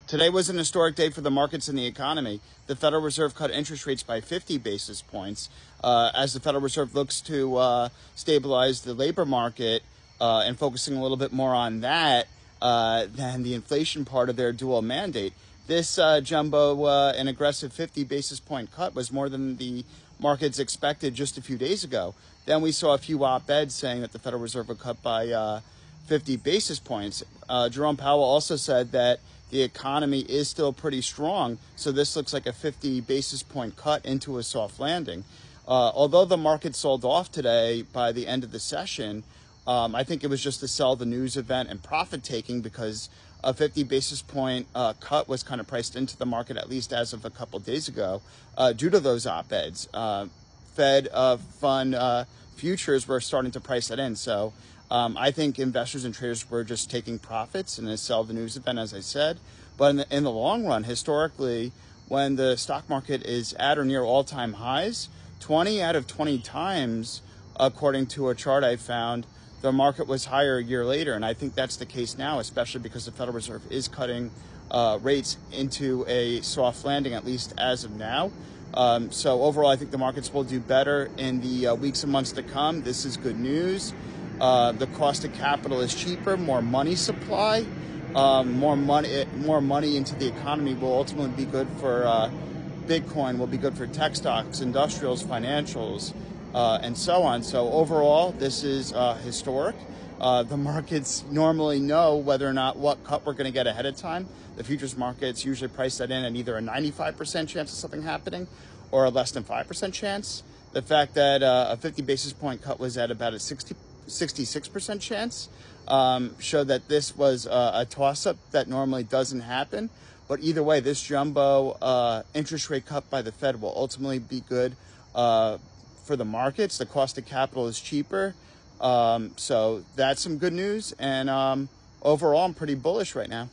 Today was an historic day for the markets and the economy. The Federal Reserve cut interest rates by 50 basis points as the Federal Reserve looks to stabilize the labor market and focusing a little bit more on that than the inflation part of their dual mandate. This jumbo and aggressive 50 basis point cut was more than the markets expected just a few days ago. Then we saw a few op-eds saying that the Federal Reserve would cut by 50 basis points. Jerome Powell also said that the economy is still pretty strong, so this looks like a 50 basis point cut into a soft landing. Although the market sold off today by the end of the session, I think it was just to sell the news event and profit taking because a 50 basis point cut was kind of priced into the market, at least as of a couple days ago, due to those op-eds. Fed fund futures were starting to price that in. So I think investors and traders were just taking profits and they sell the news event, as I said. But in the long run, historically, when the stock market is at or near all-time highs, 20 out of 20 times, according to a chart I found, the market was higher a year later. And I think that's the case now, especially because the Federal Reserve is cutting rates into a soft landing, at least as of now. So overall, I think the markets will do better in the weeks and months to come. This is good news. The cost of capital is cheaper, more money supply, more money into the economy will ultimately be good for Bitcoin, will be good for tech stocks, industrials, financials, and so on. So overall, this is historic. The markets normally know whether or not what cut we're going to get ahead of time. The futures markets usually price that in at either a 95% chance of something happening or a less than 5% chance. The fact that a 50 basis point cut was at about a 66% chance showed that this was a toss-up that normally doesn't happen. But either way, this jumbo interest rate cut by the Fed will ultimately be good for the markets. The cost of capital is cheaper. So that's some good news. And overall, I'm pretty bullish right now.